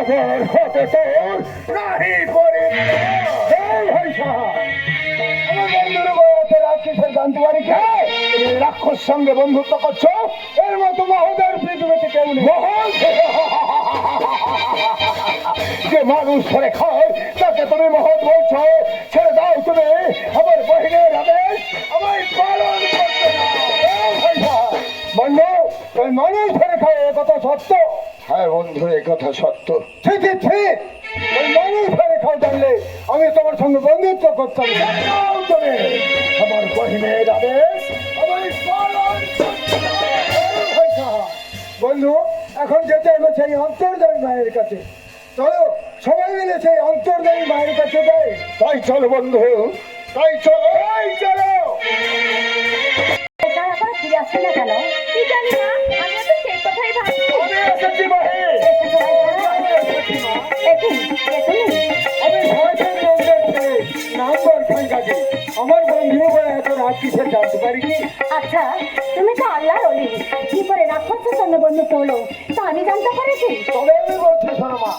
খবর হতে তোর নাহি পরে জানতে পারি কে রাক্ষস সঙ্গে বন্ধুত্ব করছো? এর মতো মহোদয় পৃথিবীতে কেউ নেই। যে মানুষ ধরে খায় তাকে তুমি মহৎ বলছো? ছেড়ে দাও তুমি আমার বহিনের আদেশ আমায় পালন করতে না। বন্ধু তুমি মানুষ ধরে খায় এ কথা সত্য? হ্যাঁ বন্ধু এ কথা সত্য। ঠিক ঠিক মানুষ ধরে খাও জানলে আমি তোমার সঙ্গে বন্ধুত্ব করতাম। তুমি আমার বহিনের আদেশ আমায় পালন করতে না। বন্ধু এখন যেতে হবে সেই অন্তর্জামী মায়ের কাছে। চলো সবাই মিলে সেই অন্তর্জামী মায়ের কাছে যাই। তাই চলো বন্ধু, তাই চলো, তাই চলো। ফিরে আসছে না কেন কি জানি না, আমি তো সেই কথাই ভাবছি। আমি এসেছি মাহে। আমি ভারতের নাম্বার খান কাছে আমার বন্ধু এত রাত কিসের জানতে পারি কি? আচ্ছা তুমি তো আল্লাহর অলি, কি করে রাক্ষসের সঙ্গে বন্ধুত্ব হলো তা আমি জানতে পারছি। তবে আমি বলছি শোনো মা,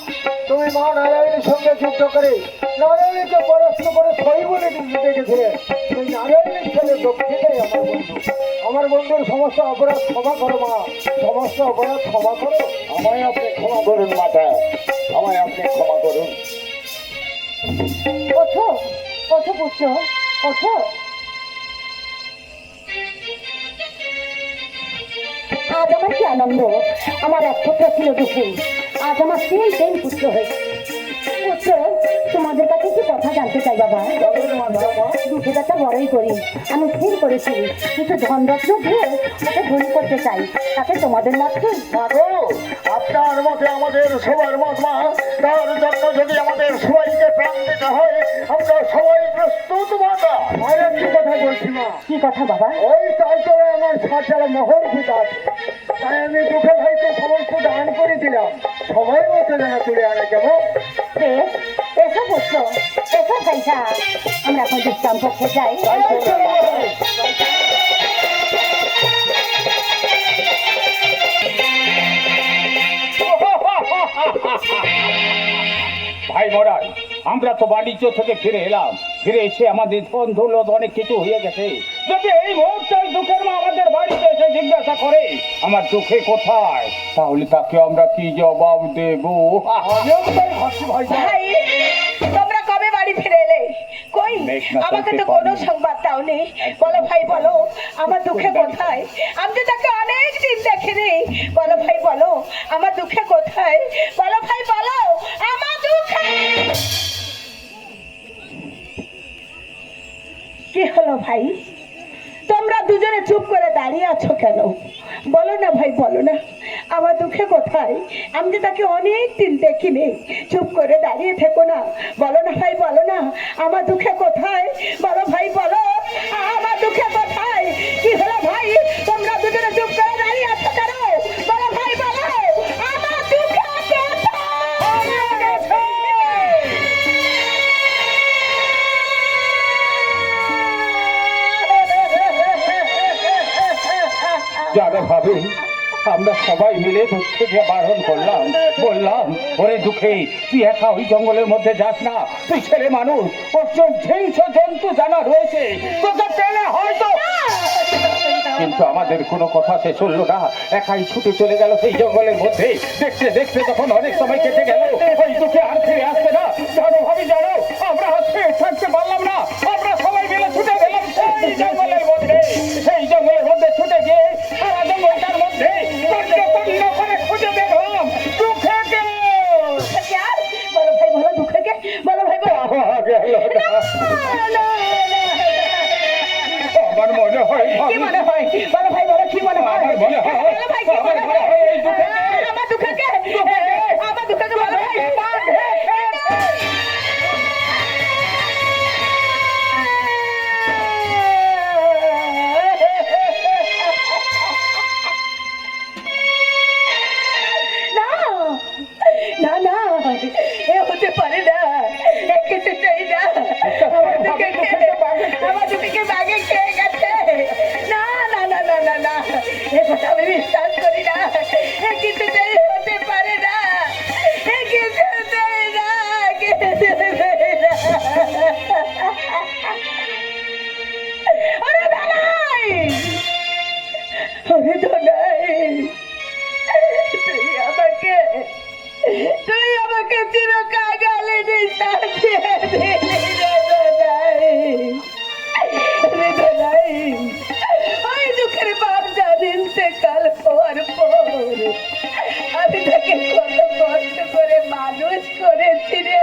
তুমি মা নারায়ণের সঙ্গে যুদ্ধ করে নারায়ণীকে পরাস্ত করে সই বলে দেখেছিলে। সেই নারায়ণের ছেলে দক্ষিণাই আমার বন্ধু। আমার বন্ধুর সমস্ত অপরাধ ক্ষমা করো মা, সমস্ত অপরাধ ক্ষমা করো। আমায় আপনি ক্ষমা করুন মাতা, আমায় আপনি ক্ষমা করুন। ওঠো ওঠো পুত্র ওঠো। আজ আমার কি আনন্দ, আমার এক পুত্র ছিল দুঃখী, আজ আমার তিন পুত্র হয়েছে। পুত্র তোমাদের কাছে কি কথা জানতে চাই বাবা। দুঃখের একটা বড়ই করি, আমি স্থির করেছি কিছু ধনরত্ন দিয়ে ওকে ধনী করতে চাই, তাতে তোমাদের লাগছে। আপনার মতে আমাদের সবার মত মা, তার জন্য যদি আমাদের সবাইকে প্রাণ দিতে হয় আমরা সবাই প্রস্তুত মাতা। আর একটি কথা বলছি মা। কি কথা বাবা? ওই তালতলায় আমার সাতটা মোহর ফুটা, তাই আমি দুঃখে ভাইকে সমস্ত দান করে দিলাম। সময় মতো যেন তুলে আনে কেমন? বেশ, এসো পুত্র এসো ভাইসা, আমরা এখন বিশ্রাম করতে যাই। ভাই মরাই, আমরা তো বাণিজ্য থেকে ফিরে এলাম, ফিরে এসে আমাদের ধন দৌলত অনেক কিছু হয়ে গেছে। যদি এই মুহূর্তে দুঃখের মা আমাদের বাড়িতে এসে জিজ্ঞাসা করে আমার দুঃখে কোথায়, তাহলে তাকে আমরা কি জবাব দেব? ভাই তোমরা কবে বাড়ি ফিরে এলে? কই আমাকে তো কোনো সংবাদ দাওনি। বলো ভাই বলো আমার দুঃখে কোথায়? আমি তো তাকে অনেক দিন দেখিনি। বলো ভাই বলো আমার দুঃখে কোথায়? বলো ভাই বলো আমার দুঃখে কি হলো? ভাই তোমরা দুজনে চুপ করে দাঁড়িয়ে আছো কেন? বলো না ভাই বলো না আমার দুঃখে কোথায়? আমি তো তাকে অনেক দিন দেখিনি। চুপ করে দাঁড়িয়ে থেকো না, বলো না ভাই বলো না আমার দুঃখে কোথায়? বলো ভাই বলো আমার দুঃখে কোথায়? কি হলো ভাই তোমরা দুজনে চুপ করে দাঁড়িয়ে আছো কেন? বলো ভাই বলো আমার দুঃখে যারা ভাবে আমরা সবাই মিলে দুঃখে বারণ করলাম, বললাম ওরে দুঃখে তুই একা ওই জঙ্গলের মধ্যে যাস না, তুই ছেলে মানুষ, ওর হিংস্র জন্তু জানা রয়েছে, তোকে পেলে হয়তো। কিন্তু আমাদের কোনো কথা সে শুনলো না, একাই ছুটে চলে গেল সেই জঙ্গলের মধ্যে। দেখতে দেখতে যখন অনেক সময় কেটে গেল, ওই দুঃখে আর ফিরে আসছে না। জানো ভাবি জানো, আমরা হাসতে থাকতে পারলাম না, আমরা সবাই মিলে ছুটে গেলাম সেই জঙ্গলের মধ্যে। সেই জঙ্গলের মধ্যে ছুটে গিয়ে সারা জঙ্গলটার মধ্যে করে খুঁজে দেখলাম দুঃখেকে। বলো ভাই বলো দুঃখকে, বলো ভাই বলো। আমার মনে হয় কি মনে হয়? বলো ভাই বলো কি মনে হয়? আমার মনে হয় বলো ভাই কি মনে হয়? আমার দুঃখকে, আমার দুঃখকে বলো ভাই। না না এ হতে পারে না, এ কিছু চাই না। আমার দুঃখকে বাঘে খেয়ে গেছে। না না না না না না এ কথা আমি বিশ্বাস করি না। এ কিছু চাই হতে পারে না, এ কিছু করেছি রে